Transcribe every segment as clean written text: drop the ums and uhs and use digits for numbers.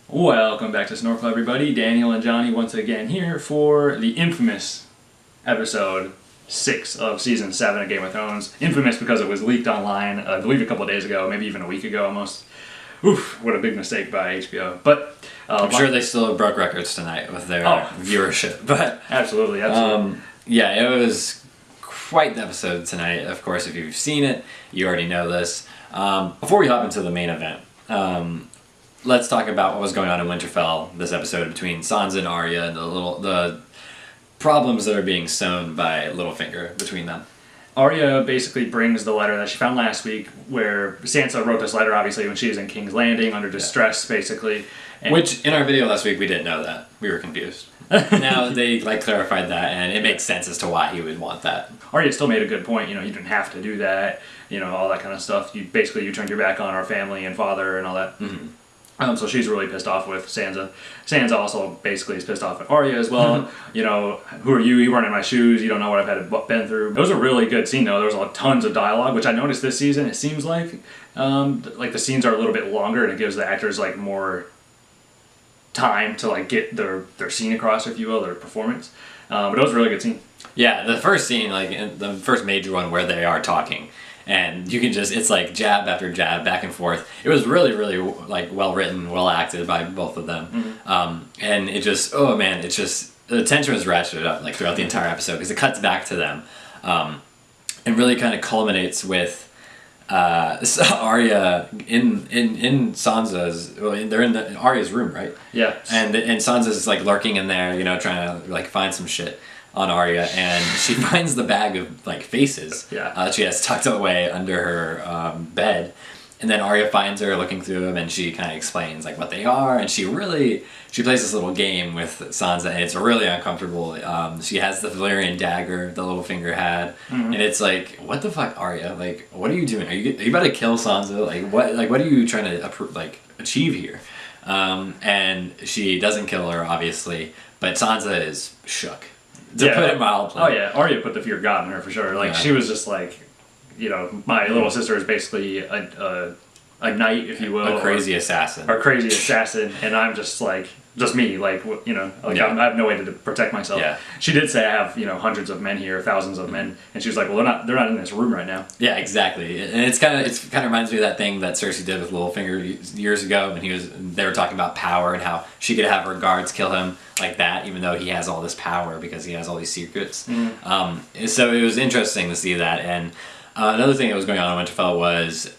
Welcome back to Snorkel, everybody. Daniel and Johnny once again here for the infamous episode 6 of season 7 of Game of Thrones. Infamous because it was leaked online, I believe a couple of days ago, maybe even a week ago almost. Oof, what a big mistake by HBO. But I'm sure they still broke records tonight with their viewership. But absolutely. Yeah, it was quite the episode tonight. Of course, if you've seen it, you already know this. Before we hop into the main event, let's talk about what was going on in Winterfell this episode between Sansa and Arya and the problems that are being sown by Littlefinger between them. Arya basically brings the letter that she found last week, where Sansa wrote this letter, obviously, when she was in King's Landing, under distress, basically. And which, in our video last week, we didn't know that. We were confused. Now they clarified that, and it makes sense as to why he would want that. Arya still made a good point. You didn't have to do that. All that kind of stuff. You turned your back on our family and father and all that. Mm-hmm. So she's really pissed off with Sansa. Sansa also basically is pissed off at Arya as well. Who are you? You weren't in my shoes. You don't know what I've been through. It was a really good scene, though. There was tons of dialogue, which I noticed this season. It seems like the scenes are a little bit longer, and it gives the actors more time to get their scene across, if you will, their performance. But it was a really good scene. Yeah, the first scene, the first major one where they are talking. And you can it's jab after jab, back and forth. It was really, really well written, well acted by both of them. Mm-hmm. And it just, the tension was ratcheted up throughout the entire episode because it cuts back to them, and really kind of culminates with Arya in Sansa's. They're in Arya's room, right? Yeah. And Sansa's lurking in there, trying to find some shit on Arya, and she finds the bag of faces that she has tucked away under her bed, and then Arya finds her looking through them, and she kind of explains what they are, and she plays this little game with Sansa, and it's really uncomfortable. She has the Valyrian dagger that Littlefinger had, and it's what the fuck, Arya? What are you doing? Are you about to kill Sansa? What are you trying to achieve here? And she doesn't kill her, obviously, but Sansa is shook. To put it mildly. Oh yeah, Arya put the fear of God in her for sure. She was just my little sister is basically a knight, if you will, a crazy assassin, and I'm just me, I have no way to protect myself. Yeah. She did say I have hundreds of men here, thousands of men, and she was like, well, they're not in this room right now. Yeah, exactly, and it kind of reminds me of that thing that Cersei did with Littlefinger years ago when they were talking about power and how she could have her guards kill him like that, even though he has all this power because he has all these secrets. Mm-hmm. So it was interesting to see that, and another thing that was going on in Winterfell was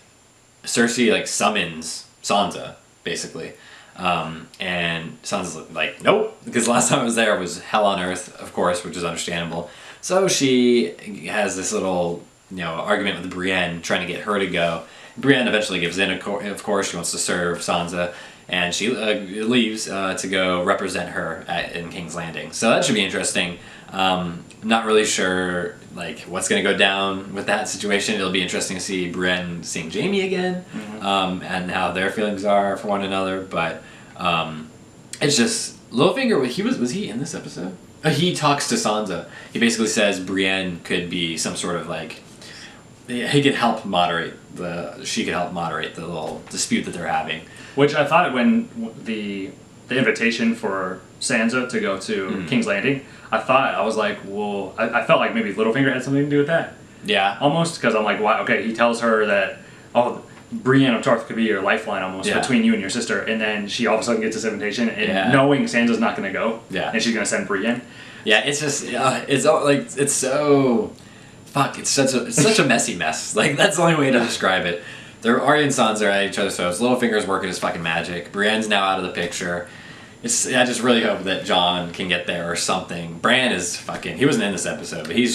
Cersei summons Sansa basically. And Sansa's nope, because last time I was there was hell on earth, of course, which is understandable. So she has this little, argument with Brienne, trying to get her to go. Brienne eventually gives in, of course. She wants to serve Sansa, and she leaves to go represent her in King's Landing. So that should be interesting. Not really sure what's going to go down with that situation. It'll be interesting to see Brienne seeing Jaime again, and how their feelings are for one another. But it's just Littlefinger. Was he in this episode? He talks to Sansa. He basically says Brienne could be some sort of he could help moderate she could help moderate the little dispute that they're having. Which I thought when the invitation for Sansa to go to King's Landing, I was well, I felt like maybe Littlefinger had something to do with that. Yeah. Almost, because I'm why? Okay, he tells her that, Brienne of Tarth could be your lifeline almost between you and your sister, and then she all of a sudden gets this invitation, and knowing Sansa's not going to go, and she's going to send Brienne. Yeah, it's just, it's so, it's such a messy mess. That's the only way to describe it. Arya and Sansa are at each other's toes. Littlefinger's working his fucking magic. Brienne's now out of the picture. I just really hope that Jon can get there or something. Bran is he wasn't in this episode, but he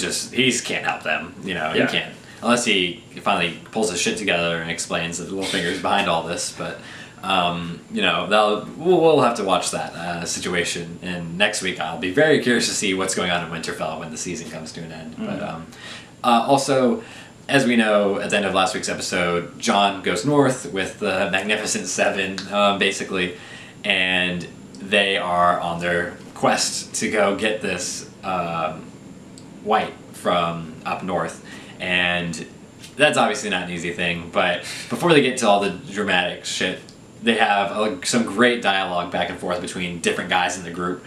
can't help them. He can't. Unless he finally pulls his shit together and explains that Littlefinger's behind all this. But, we'll have to watch that situation. And next week I'll be very curious to see what's going on in Winterfell when the season comes to an end. Mm-hmm. But also, as we know, at the end of last week's episode, Jon goes north with the Magnificent Seven, basically, and they are on their quest to go get this white from up north, and that's obviously not an easy thing. But before they get to all the dramatic shit they have some great dialogue back and forth between different guys in the group.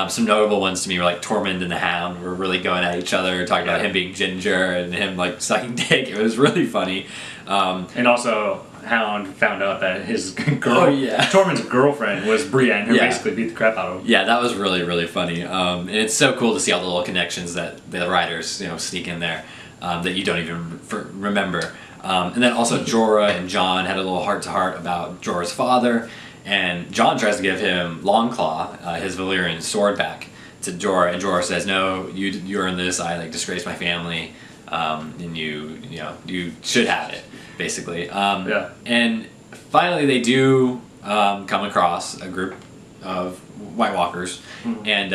Some notable ones to me were like Tormund and the Hound were really going at each other, talking about him being ginger and him like sucking dick. It was really funny. And also, Hound found out that his Tormund's girlfriend was Brienne, who basically beat the crap out of him. Yeah, that was really, really funny. And it's so cool to see all the little connections that the writers, sneak in there that you don't even remember. And then also Jorah and Jon had a little heart-to-heart about Jorah's father, and Jon tries to give him Longclaw, his Valyrian sword, back to Jorah, and Jorah says, "No, you earned this. I disgraced my family, and you should have it." Basically. And finally they do come across a group of White Walkers, and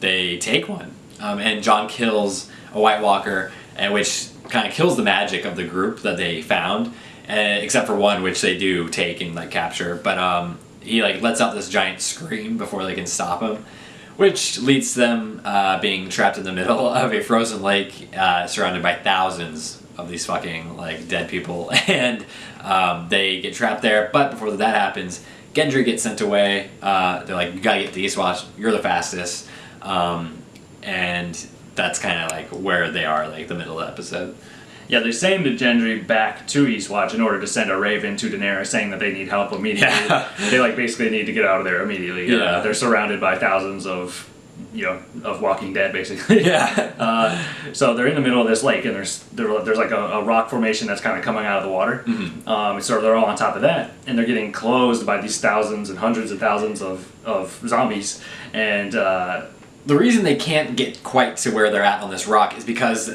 they take one. And Jon kills a White Walker, and which kind of kills the magic of the group that they found, except for one, which they do take and capture. But he lets out this giant scream before they can stop him, which leads to them being trapped in the middle of a frozen lake, surrounded by thousands of these fucking dead people, and they get trapped there. But before that happens, Gendry gets sent away. They're like, "You gotta get to Eastwatch. You're the fastest," and that's kind of where they are, the middle of the episode. Yeah, they send Gendry back to Eastwatch in order to send a raven to Daenerys saying that they need help immediately. Yeah. They basically need to get out of there immediately. Yeah. They're surrounded by thousands of Walking Dead, basically. Yeah. So they're in the middle of this lake, and there's a rock formation that's kind of coming out of the water. Mm-hmm. So they're all on top of that, and they're getting closed by these thousands and hundreds of thousands of zombies. And the reason they can't get quite to where they're at on this rock is because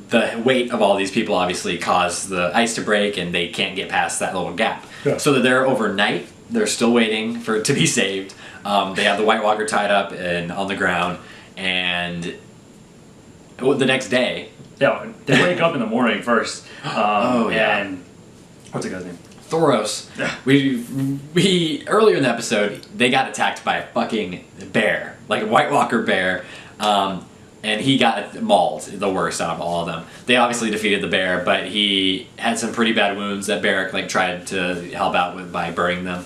the weight of all these people obviously caused the ice to break, and they can't get past that little gap. Yeah. So that they're overnight. They're still waiting for it to be saved. They have the White Walker tied up and on the ground, and the next day... Yeah, they wake up in the morning first. And... What's the guy's name? Thoros. We earlier in the episode, they got attacked by a fucking bear. A White Walker bear. And he got mauled, the worst out of all of them. They obviously defeated the bear, but he had some pretty bad wounds that Beric tried to help out with by burning them.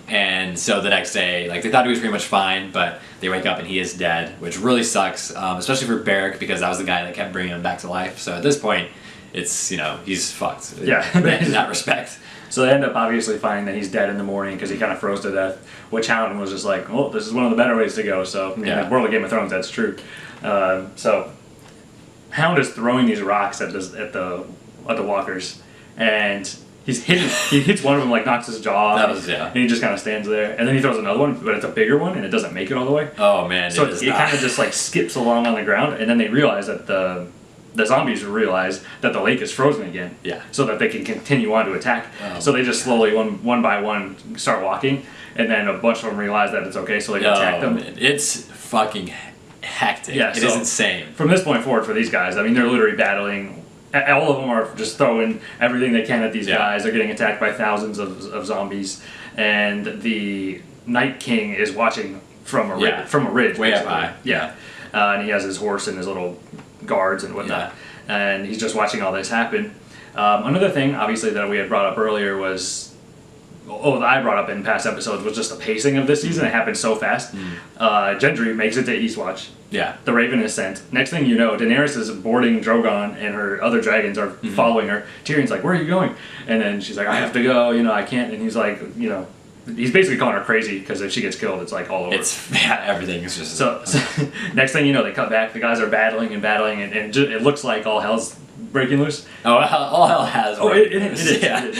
And so the next day, they thought he was pretty much fine, but they wake up and he is dead, which really sucks, especially for Beric, because that was the guy that kept bringing him back to life. So at this point, it's, he's fucked. Yeah. In that respect. So they end up obviously finding that he's dead in the morning because he kind of froze to death, which Hound was just like, "Oh, this is one of the better ways to go." So in the world of Game of Thrones, that's true. So Hound is throwing these rocks at the walkers, and he hits one of them, knocks his jaw off, and he just kind of stands there, and then he throws another one, but it's a bigger one, and it doesn't make it all the way. Oh man! So it kind of just skips along on the ground, and then they realize that the zombies realize that the lake is frozen again. Yeah. So that they can continue on to attack. So they just slowly, one by one, start walking, and then a bunch of them realize that it's okay, so they attack them. Man. It's fucking hectic. Yeah, it is insane. From this point forward for these guys, they're literally battling. All of them are just throwing everything they can at these guys. They're getting attacked by thousands of zombies, and the Night King is watching from a ridge, way up high. Yeah. And he has his horse and his little guards and whatnot, and he's just watching all this happen. Another thing, obviously, that we had brought up earlier was, that I brought up in past episodes, was just the pacing of this season. It happened so fast. Gendry makes it to Eastwatch. Yeah. The Raven is sent. Next thing you know, Daenerys is boarding Drogon, and her other dragons are following her. Tyrion's like, "Where are you going?" And then she's like, "I have to go. I can't." And he's like, he's basically calling her crazy because if she gets killed, it's all over. Everything is just... So next thing you know, they cut back. The guys are battling, and it looks like all hell's breaking loose. Oh, all hell has. It is. Yeah.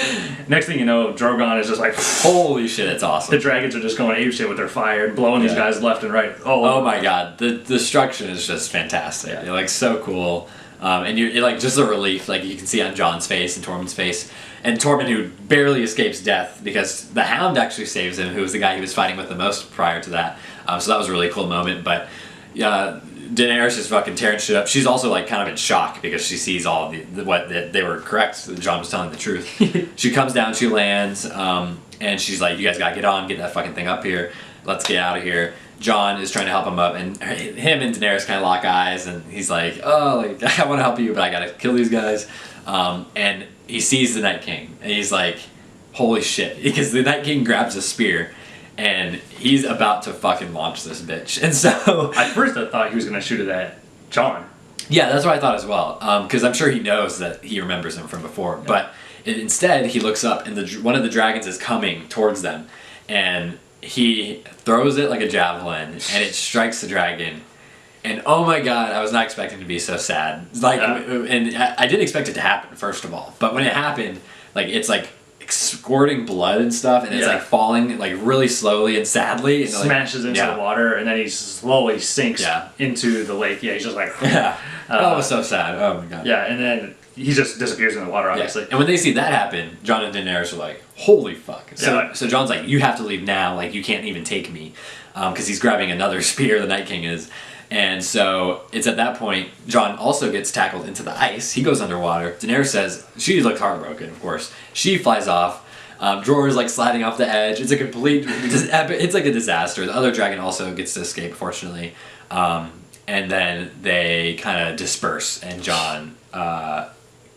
Next thing you know, Drogon is just like, holy shit, it's awesome. The dragons are just going apeshit with their fire and blowing these guys left and right. Oh my god, the destruction is just fantastic. Yeah. You're so cool. And you're just the relief, you can see on Jon's face and Tormund's face. And Tormund, who barely escapes death because the Hound actually saves him, who was the guy he was fighting with the most prior to that. So that was a really cool moment. But Daenerys is fucking tearing shit up. She's also kind of in shock because she sees all they were correct. Jon was telling the truth. She comes down, she lands, and she's like, "You guys gotta get that fucking thing up here. Let's get out of here." Jon is trying to help him up, and him and Daenerys kind of lock eyes, and he's like, "Oh, I want to help you, but I gotta kill these guys." And he sees the Night King, and he's like, holy shit, because the Night King grabs a spear and he's about to fucking launch this bitch. And so at first I thought he was gonna shoot it at Jon. Yeah, that's what I thought as well. Because I'm sure he knows that he remembers him from before. Yeah. But instead, he looks up and one of the dragons is coming towards them, and he throws it like a javelin, and it strikes the dragon. And oh my god, I was not expecting to be so sad. Like, and I didn't expect it to happen, first of all. But when it happened, like, it's like squirting blood and stuff, and it's like falling like really slowly and sadly. And smashes into the water, and then he slowly sinks into the lake. Yeah, he's just like... that was so sad. Oh my god. Yeah, and then he just disappears in the water, obviously. And when they see that happen, Jon and Daenerys are like, holy fuck. So Jon's like, you have to leave now. Like, you can't even take me. Because he's grabbing another spear, the Night King is. And so it's at that point, Jon also gets tackled into the ice. He goes underwater. Daenerys says, she looks heartbroken, of course. She flies off. Jorah is like sliding off the edge. It's a complete, it's like a disaster. The other dragon also gets to escape, fortunately. And then they kind of disperse, and Jon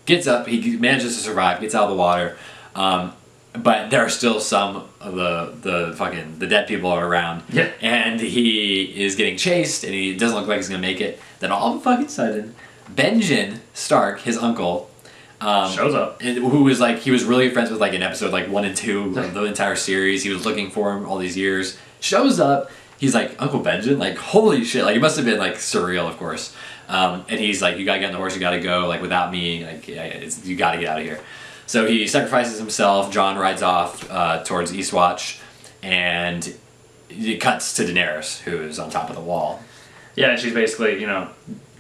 gets up. He manages to survive, gets out of the water. But there are still some of the dead people are around. Yeah. And he is getting chased, and he doesn't look like he's gonna make it. Then all of a fucking sudden, Benjen Stark, his uncle, shows up. Who was like, he was really friends with like in episode like 1 and 2 of the entire series. He was looking for him all these years. Shows up. He's like, Uncle Benjen? Like, holy shit. Like, it must have been like surreal, of course. And he's like, you gotta get on the horse, you gotta go. Like, without me, like, you gotta get out of here. So he sacrifices himself. Jon rides off towards Eastwatch, and it cuts to Daenerys, who is on top of the wall. Yeah, and she's basically,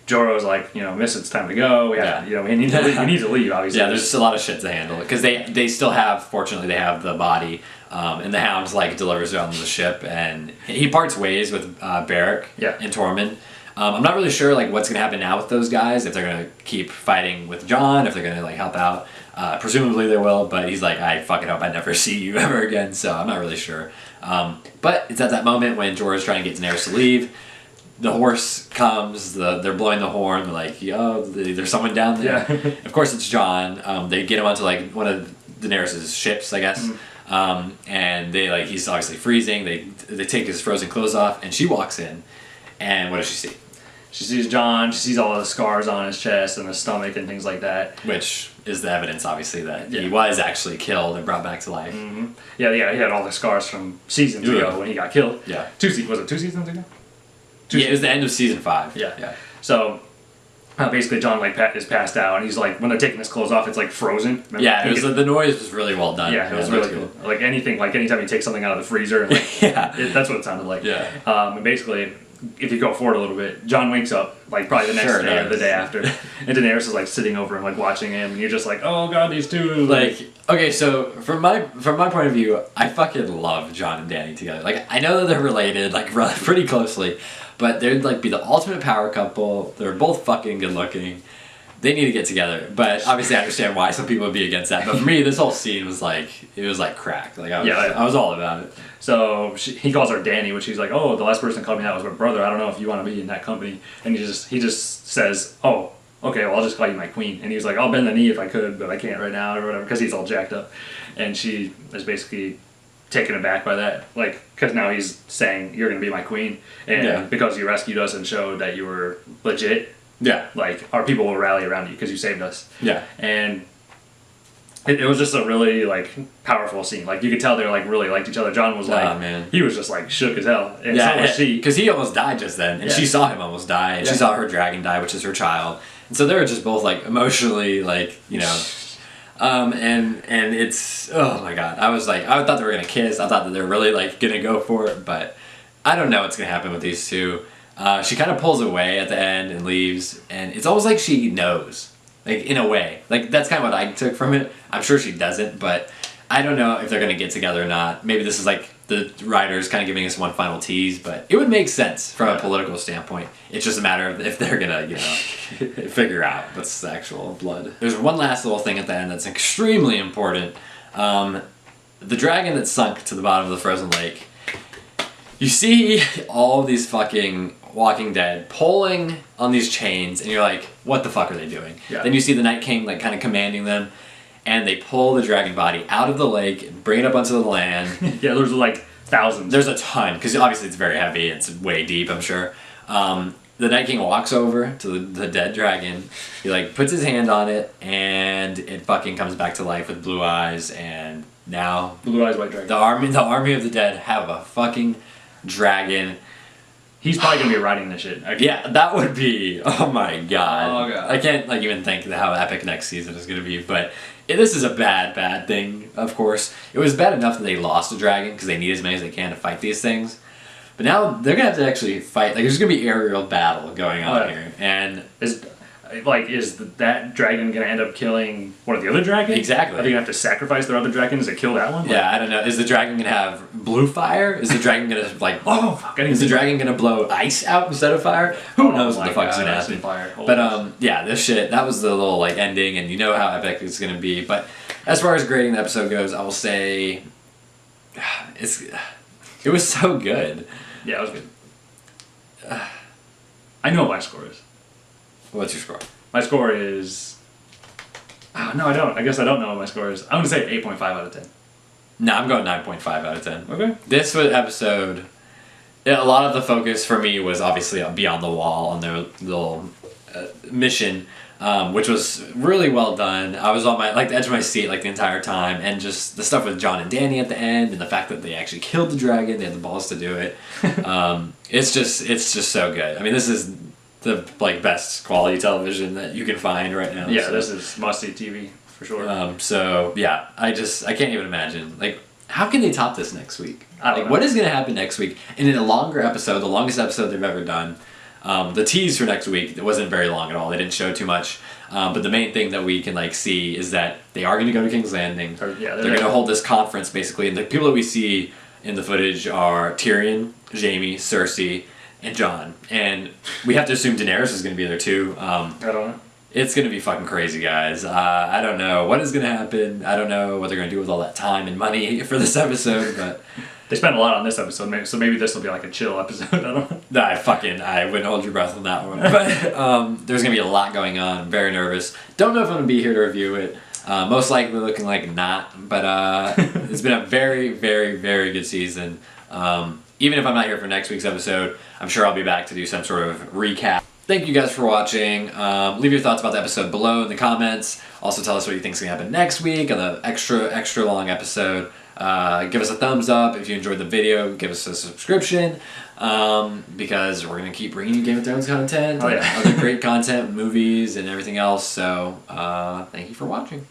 Jorah's like, Miss, it's time to go. We need to leave, obviously. Yeah, there's a lot of shit to handle. Because they still have, fortunately, they have the body, and the Hound, like, delivers it on the ship, and he parts ways with Beric and Tormund. I'm not really sure, like, what's going to happen now with those guys, if they're going to keep fighting with Jon, if they're going to, like, help out. Presumably they will, but he's like, I fucking hope I never see you ever again, so I'm not really sure. But it's at that moment when Jorah's trying to get Daenerys to leave. The horse comes, they're blowing the horn, they're like, yo, there's someone down there. Yeah. Of course it's Jon. They get him onto like one of Daenerys' ships, I guess. And he's obviously freezing. They take his frozen clothes off, and she walks in, and what does she see? She sees Jon, she sees all the scars on his chest and his stomach and things like that. Which is the evidence, obviously, that he was actually killed and brought back to life. Mm-hmm. Yeah, he had all the scars from seasons ago when he got killed. Yeah. Was it 2 seasons ago? It was the end of season 5. Yeah. So basically Jon is passed out, and he's like, when they're taking his clothes off, it's like frozen. Remember? Yeah, the noise was really well done. Yeah, it was really cool. Like anytime you take something out of the freezer, and that's what it sounded like. Yeah. And basically, if you go forward a little bit, Jon wakes up like probably the next day or the day after, and Daenerys is like sitting over him, like watching him, and you're just like, oh god, these two. Like, okay, so from my point of view, I fucking love Jon and Dany together. Like, I know that they're related, like pretty closely, but they'd like be the ultimate power couple. They're both fucking good looking. They need to get together, but obviously I understand why some people would be against that. But for me, this whole scene was like, it was like crack. Like I was all about it. So he calls her Dany, which he's like, oh, the last person called me that was my brother. I don't know if you want to be in that company. And he just says, oh, okay, well I'll just call you my queen. And he was like, I'll bend the knee if I could, but I can't right now or whatever, because he's all jacked up. And she is basically taken aback by that, like, because now he's saying you're gonna be my queen, and because you rescued us and showed that you were legit. Yeah, like our people will rally around you because you saved us. Yeah, and it was just a really like powerful scene. Like you could tell they like really liked each other. Jon was like, man, he was just like shook as hell. And so was she, because he almost died just then, and she saw him almost die, and she saw her dragon die, which is her child. And so they were just both like emotionally like and it's, oh my god, I thought they were gonna kiss. I thought that they were really like gonna go for it, but I don't know what's gonna happen with these two. She kind of pulls away at the end and leaves, and it's almost like she knows, like in a way. Like that's kind of what I took from it. I'm sure she doesn't, but I don't know if they're gonna get together or not. Maybe this is like the writers kind of giving us one final tease, but it would make sense from a political standpoint. It's just a matter of if they're gonna, figure out what's the actual blood. There's one last little thing at the end that's extremely important. The dragon that sunk to the bottom of the frozen lake. You see all these fucking Walking Dead pulling on these chains, and you're like, what the fuck are they doing? Yeah. Then you see the Night King like kind of commanding them, and they pull the dragon body out of the lake, bring it up onto the land. Yeah, there's like thousands. There's a ton, because obviously it's very heavy. It's way deep, I'm sure. The Night King walks over to the dead dragon. He like puts his hand on it, and it fucking comes back to life with blue eyes. And now Blue Eyes White Dragon. the army of the dead have a fucking dragon. He's probably gonna be riding this shit. Yeah, that would be. Oh my god. Oh god. I can't like even think how epic next season is gonna be, but. This is a bad thing, of course. It was bad enough that they lost a dragon because they need as many as they can to fight these things. But now they're going to have to actually fight. Like, there's going to be aerial battle going on here. And is that dragon going to end up killing one of the other dragons? Exactly. Are they going to have to sacrifice their other dragons to kill that one? Yeah, I don't know. Is the dragon going to have blue fire? Is the dragon going to, like... Oh, fuck. Is the dragon going to blow ice out instead of fire? Who knows what the fuck's going to happen? Fire. But, yeah, this shit, that was the little, like, ending, and you know how epic it's going to be. But as far as grading the episode goes, I will say... It was so good. Yeah, it was good. I know what my score is. What's your score? My score is... Oh, no, I don't. I guess I don't know what my score is. I'm going to say 8.5 out of 10. No, I'm going 9.5 out of 10. Okay. This episode, a lot of the focus for me was obviously Beyond the Wall on their little mission, which was really well done. I was on the edge of my seat like the entire time, and just the stuff with Jon and Dany at the end, and the fact that they actually killed the dragon, they had the balls to do it. It's just so good. I mean, this is the best quality television that you can find right now. Yeah, so. This is must-see TV for sure. So yeah, I can't even imagine. Like, how can they top this next week? I don't know. What is going to happen next week? And in a longer episode, the longest episode they've ever done. The tease for next week, it wasn't very long at all. They didn't show too much. But the main thing that we can see is that they are going to go to King's Landing. They're going to hold this conference basically, and the people that we see in the footage are Tyrion, Jaime, Cersei, and Jon. And we have to assume Daenerys is going to be there too. I don't know. It's going to be fucking crazy, guys. I don't know what is going to happen. I don't know what they're going to do with all that time and money for this episode, but... They spent a lot on this episode, so maybe this will be like a chill episode. I don't know. I wouldn't hold your breath on that one. But there's going to be a lot going on. I'm very nervous. Don't know if I'm going to be here to review it. Most likely looking like not. But it's been a very, very, very good season. Even if I'm not here for next week's episode, I'm sure I'll be back to do some sort of recap. Thank you guys for watching. Leave your thoughts about the episode below in the comments. Also tell us what you think is going to happen next week on the extra long episode. Give us a thumbs up if you enjoyed the video. Give us a subscription because we're going to keep bringing you Game of Thrones content, other great content, movies, and everything else. So thank you for watching.